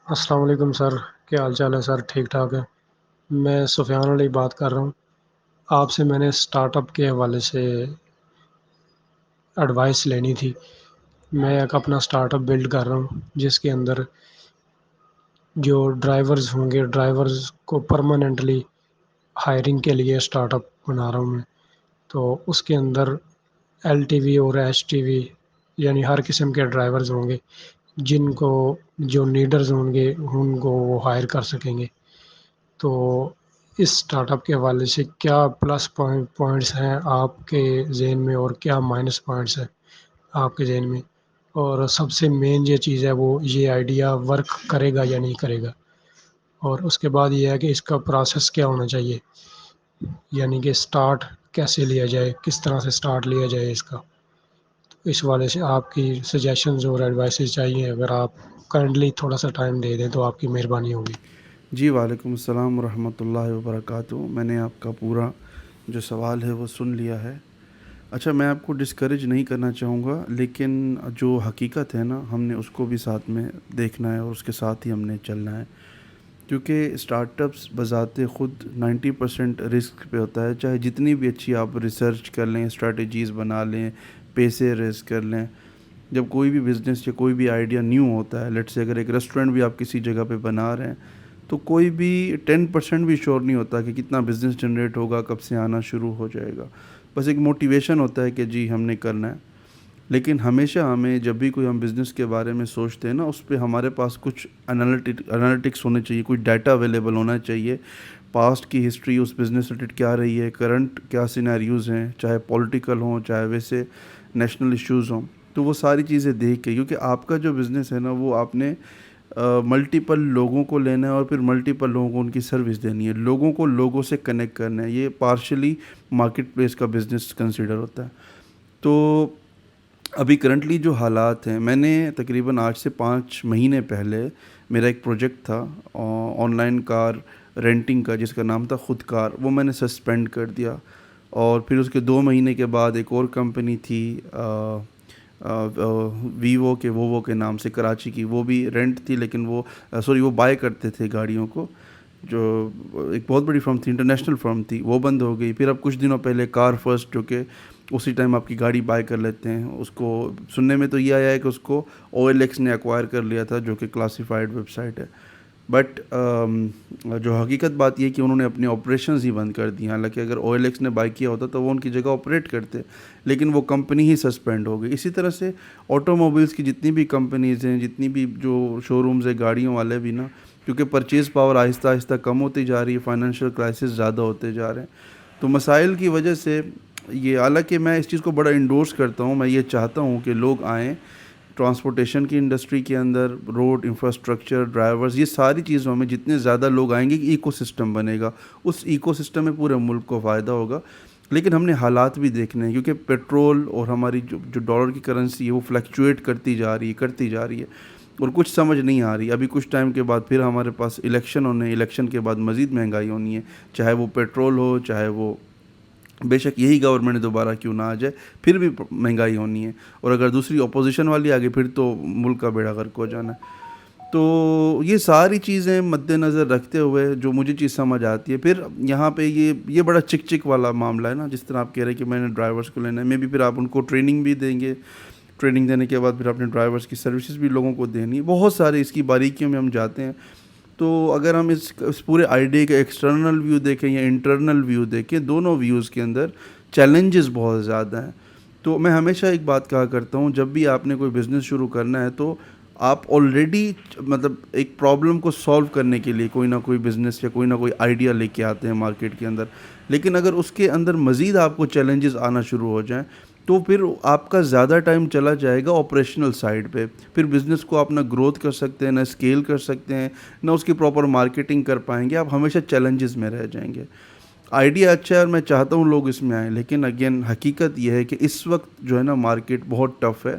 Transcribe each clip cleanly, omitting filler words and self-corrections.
السلام علیکم سر، کیا حال چال ہے سر؟ ٹھیک ٹھاک ہے۔ میں سفیان علی بات کر رہا ہوں۔ آپ سے میں نے سٹارٹ اپ کے حوالے سے ایڈوائس لینی تھی۔ میں ایک اپنا سٹارٹ اپ بلڈ کر رہا ہوں جس کے اندر جو ڈرائیورز ہوں گے، ڈرائیورز کو پرماننٹلی ہائرنگ کے لیے سٹارٹ اپ بنا رہا ہوں میں۔ تو اس کے اندر ایل ٹی وی اور ایچ ٹی وی یعنی ہر قسم کے ڈرائیورز ہوں گے جن کو جو نیڈرز ہوں گے ان کو وہ ہائر کر سکیں گے۔ تو اس سٹارٹ اپ کے حوالے سے کیا پلس پوائنٹس ہیں آپ کے ذہن میں اور کیا مائنس پوائنٹس ہیں آپ کے ذہن میں؟ اور سب سے مین یہ چیز ہے وہ یہ آئیڈیا ورک کرے گا یا نہیں کرے گا؟ اور اس کے بعد یہ ہے کہ اس کا پروسیس کیا ہونا چاہیے، یعنی کہ سٹارٹ کیسے لیا جائے، کس طرح سے سٹارٹ لیا جائے اس کا۔ اس حوالے سے آپ کی سجیشنز اور ایڈوائسز چاہیے، اگر آپ کائنڈلی تھوڑا سا ٹائم دے دیں تو آپ کی مہربانی ہوگی۔ جی وعلیکم السلام ورحمۃ اللہ وبرکاتہ۔ میں نے آپ کا پورا جو سوال ہے وہ سن لیا ہے۔ اچھا، میں آپ کو ڈسکریج نہیں کرنا چاہوں گا، لیکن جو حقیقت ہے نا ہم نے اس کو بھی ساتھ میں دیکھنا ہے اور اس کے ساتھ ہی ہم نے چلنا ہے، کیونکہ اسٹارٹ اپس بذات خود 90% رسک پہ ہوتا ہے۔ چاہے جتنی بھی اچھی آپ ریسرچ کر لیں، اسٹریٹجیز بنا لیں، پیسے ریز کر لیں، جب کوئی بھی بزنس یا کوئی بھی آئیڈیا نیو ہوتا ہے، لیٹ سے اگر ایک ریسٹورینٹ بھی آپ کسی جگہ پہ بنا رہے ہیں تو کوئی بھی 10% بھی شور نہیں ہوتا کہ کتنا بزنس جنریٹ ہوگا، کب سے آنا شروع ہو جائے گا۔ بس ایک موٹیویشن ہوتا ہے کہ جی ہم نے کرنا ہے۔ لیکن ہمیشہ ہمیں جب بھی کوئی ہم بزنس کے بارے میں سوچتے ہیں نا، اس پہ ہمارے پاس کچھ انالیٹکس ہونے چاہیے، کوئی ڈیٹا اویلیبل ہونا چاہیے۔ پاسٹ کی ہسٹری اس بزنس ریلیٹڈ کیا رہی ہے، کرنٹ کیا سینیریوز ہیں، چاہے پولیٹیکل ہوں چاہے ویسے نیشنل ایشوز ہوں، تو وہ ساری چیزیں دیکھ کے، کیونکہ آپ کا جو بزنس ہے نا وہ آپ نے ملٹیپل لوگوں کو لینا ہے اور پھر ملٹیپل لوگوں کو ان کی سروس دینی ہے، لوگوں کو لوگوں سے کنیکٹ کرنا ہے۔ یہ پارشلی مارکیٹ پلیس کا بزنس کنسیڈر ہوتا ہے۔ تو ابھی کرنٹلی جو حالات ہیں، میں نے تقریباً آج سے 5 مہینے پہلے میرا ایک پروجیکٹ تھا آن لائن کار رینٹنگ کا، جس کا نام تھا خود کار، وہ میں نے سسپینڈ کر دیا۔ اور پھر اس کے 2 مہینے کے بعد ایک اور کمپنی تھی ویوو کے نام سے، کراچی کی، وہ بھی رینٹ تھی، لیکن وہ بائی کرتے تھے گاڑیوں کو، جو ایک بہت بڑی فرم تھی، انٹرنیشنل فرم تھی، وہ بند ہو گئی۔ پھر اب کچھ دنوں پہلے کار فرسٹ، جو کہ اسی ٹائم آپ کی گاڑی بائی کر لیتے ہیں، اس کو سننے میں تو یہ آیا ہے کہ اس کو او ایل ایکس نے ایکوائر کر لیا تھا، جو کہ کلاسیفائڈ ویب سائٹ ہے۔ بٹ جو حقیقت بات یہ کہ انہوں نے اپنے آپریشنز ہی بند کر دی۔ حالانکہ اگر او ایل ایکس نے بائی کیا ہوتا تو وہ ان کی جگہ آپریٹ کرتے، لیکن وہ کمپنی ہی سسپینڈ ہو گئی۔ اسی طرح سے آٹو موبائلس کی جتنی بھی کمپنیز ہیں، جتنی بھی جو شو رومز ہیں، گاڑیوں والے بھی نا، کیونکہ پرچیز پاور آہستہ آہستہ کم ہوتی جا رہی ہے، فائنینشیل کرائسس زیادہ ہوتے جا رہے ہیں، تو مسائل کی وجہ سے یہ، حالانکہ میں اس چیز کو بڑا انڈورس کرتا ہوں، میں یہ چاہتا ہوں کہ لوگ آئیں ٹرانسپورٹیشن کی انڈسٹری کے اندر، روڈ انفراسٹرکچر، ڈرائیورز، یہ ساری چیزوں میں جتنے زیادہ لوگ آئیں گے ایکو سسٹم بنے گا، اس ایکو سسٹم میں پورے ملک کو فائدہ ہوگا۔ لیکن ہم نے حالات بھی دیکھنے ہیں، کیونکہ پیٹرول اور ہماری جو ڈالر کی کرنسی ہے وہ فلیکچویٹ کرتی جا رہی ہے اور کچھ سمجھ نہیں آ رہی۔ ابھی کچھ ٹائم کے بعد پھر ہمارے پاس الیکشن ہونے، الیکشن کے بعد مزید مہنگائی ہونی ہے، چاہے وہ پیٹرول ہو، چاہے وہ بے شک یہی گورنمنٹ دوبارہ کیوں نہ آ جائے، پھر بھی مہنگائی ہونی ہے، اور اگر دوسری اپوزیشن والی آ گئی پھر تو ملک کا بیڑا غرق ہو جانا ہے۔ تو یہ ساری چیزیں مد نظر رکھتے ہوئے جو مجھے چیز سمجھ آتی ہے، پھر یہاں پہ یہ بڑا چک چک والا معاملہ ہے نا، جس طرح آپ کہہ رہے ہیں کہ میں نے ڈرائیورس کو لینا ہے، میں بھی پھر آپ ان کو ٹریننگ بھی دیں گے، ٹریننگ دینے کے بعد پھر اپنے ڈرائیورس کی سروسز بھی لوگوں کو دینی ہے، بہت سارے اس کی باریکیوں میں ہم جاتے ہیں۔ تو اگر ہم اس پورے آئیڈیا کا ایکسٹرنل ویو دیکھیں یا انٹرنل ویو دیکھیں، دونوں ویوز کے اندر چیلنجز بہت زیادہ ہیں۔ تو میں ہمیشہ ایک بات کہا کرتا ہوں، جب بھی آپ نے کوئی بزنس شروع کرنا ہے تو آپ آلریڈی مطلب ایک پرابلم کو سولو کرنے کے لیے کوئی نہ کوئی بزنس یا کوئی نہ کوئی آئیڈیا لے کے آتے ہیں مارکیٹ کے اندر، لیکن اگر اس کے اندر مزید آپ کو چیلنجز آنا شروع ہو جائیں تو پھر آپ کا زیادہ ٹائم چلا جائے گا آپریشنل سائڈ پہ، پھر بزنس کو آپ نہ گروتھ کر سکتے ہیں، نہ اسکیل کر سکتے ہیں، نہ اس کی پراپر مارکیٹنگ کر پائیں گے، آپ ہمیشہ چیلنجز میں رہ جائیں گے۔ آئیڈیا اچھا ہے اور میں چاہتا ہوں لوگ اس میں آئیں، لیکن اگین حقیقت یہ ہے کہ اس وقت جو ہے نا مارکیٹ بہت ٹف ہے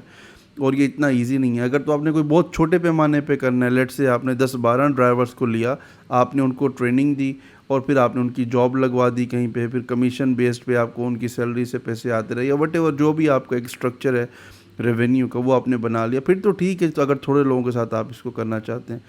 اور یہ اتنا ایزی نہیں ہے۔ اگر تو آپ نے کوئی بہت چھوٹے پیمانے پہ کرنا ہے، لیٹ سے آپ نے 10-12 ڈرائیورس کو لیا، آپ نے ان کو ٹریننگ دی اور پھر آپ نے ان کی جاب لگوا دی کہیں پہ، پھر کمیشن بیسڈ پہ آپ کو ان کی سیلری سے پیسے آتے رہے، یا وٹ ایور جو بھی آپ کا ایک اسٹرکچر ہے ریونیو کا وہ آپ نے بنا لیا، پھر تو ٹھیک ہے، تو اگر تھوڑے لوگوں کے ساتھ آپ اس کو کرنا چاہتے ہیں۔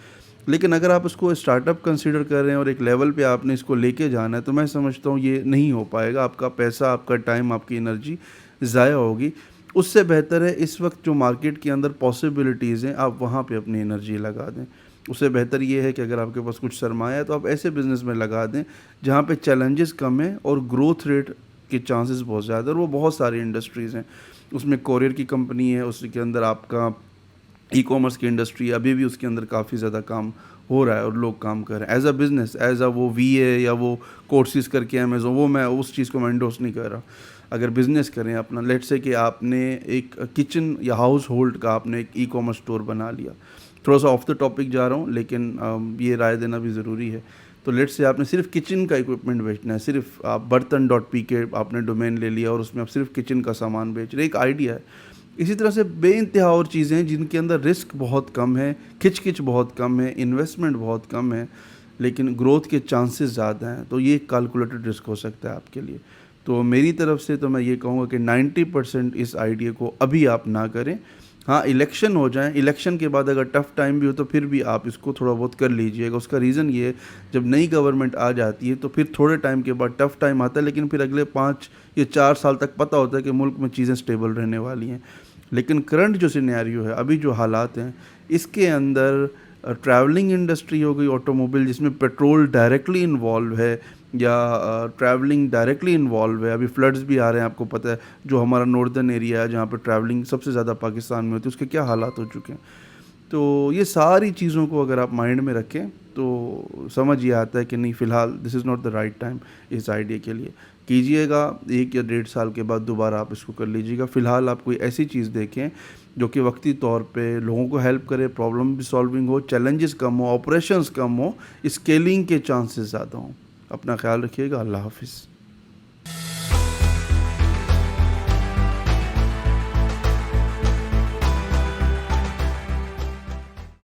لیکن اگر آپ اس کو اسٹارٹ اپ کنسیڈر کر رہے ہیں اور ایک لیول پہ آپ نے اس کو لے کے جانا ہے تو میں سمجھتا ہوں یہ نہیں ہو پائے گا. آپ کا پیسہ, آپ کا ٹائم, آپ کی انرجی ضائع ہوگی. اس سے بہتر ہے اس وقت جو مارکیٹ کے اندر پاسبلٹیز ہیں آپ وہاں پہ اپنی انرجی لگا دیں. اس سے بہتر یہ ہے کہ اگر آپ کے پاس کچھ سرمایہ ہے تو آپ ایسے بزنس میں لگا دیں جہاں پہ چیلنجز کم ہیں اور گروتھ ریٹ کے چانسز بہت زیادہ. اور وہ بہت ساری انڈسٹریز ہیں. اس میں کوریئر کی کمپنی ہے, اس کے اندر آپ کا ای کامرس کی انڈسٹری ہے, ابھی بھی اس کے اندر کافی زیادہ کام ہو رہا ہے اور لوگ کام کر رہے ہیں as a business, as a وہ وی اے یا وہ کورسز کر کے امیزون, وہ میں اس چیز کو میں انڈورس نہیں کر رہا. اگر بزنس کریں اپنا, لیٹ سے کہ آپ نے ایک کچن یا ہاؤس ہولڈ کا آپ نے ایک ای کامرس اسٹور بنا لیا, تھوڑا سا آف دا ٹاپک جا رہا ہوں لیکن یہ رائے دینا بھی ضروری ہے. تو لیٹ سے آپ نے صرف کچن کا اکوپمنٹ بیچنا ہے, صرف آپ برتن ڈاٹ پی کے آپ نے ڈومین لے لیا اور اس میں آپ صرف کچن کا سامان بیچ رہے, ایک آئیڈیا ہے. اسی طرح سے بے انتہا اور چیزیں ہیں جن کے اندر رسک بہت کم ہے, کھچ کھچ بہت کم ہے, انویسٹمنٹ بہت کم ہے, لیکن گروتھ کے چانسز زیادہ ہیں. تو یہ کیلکولیٹڈ رسک ہو سکتا ہے آپ کے لیے. تو میری طرف سے تو میں یہ کہوں گا کہ 90% اس آئیڈیا کو ابھی آپ نہ کریں. ہاں الیکشن ہو جائیں, الیکشن کے بعد اگر ٹف ٹائم بھی ہو تو پھر بھی آپ اس کو تھوڑا بہت کر لیجئے گا. اس کا ریزن یہ ہے جب نئی گورنمنٹ آ جاتی ہے تو پھر تھوڑے ٹائم کے بعد ٹف ٹائم آتا ہے, لیکن پھر اگلے 5 یا 4 سال تک پتہ ہوتا ہے کہ ملک میں چیزیں سٹیبل رہنے والی ہیں. لیکن کرنٹ جو سینیریو ہے, ابھی جو حالات ہیں, اس کے اندر ٹریولنگ انڈسٹری ہو گئی, آٹو موبائل جس میں پیٹرول ڈائریکٹلی انوالو ہے یا ٹریولنگ ڈائریکٹلی انوالو ہے. ابھی فلڈز بھی آ رہے ہیں, آپ کو پتہ ہے جو ہمارا ناردرن ایریا ہے جہاں پہ ٹریولنگ سب سے زیادہ پاکستان میں ہوتی ہے, اس کے کیا حالات ہو چکے ہیں. تو یہ ساری چیزوں کو اگر آپ مائنڈ میں رکھیں تو سمجھ یہ آتا ہے کہ نہیں, فی الحال this is not the right time اس آئیڈیا کے لیے. کیجئے گا 1 یا 1.5 سال کے بعد دوبارہ آپ اس کو کر لیجیے گا. فی الحال آپ کوئی ایسی چیز دیکھیں جو کہ وقتی طور پہ لوگوں کو ہیلپ کرے, پرابلم بھی سالونگ ہو, چیلنجز کم ہو, آپریشنز کم ہو, اسکیلنگ کے چانسز زیادہ ہوں. اپنا خیال رکھیے گا. اللہ حافظ.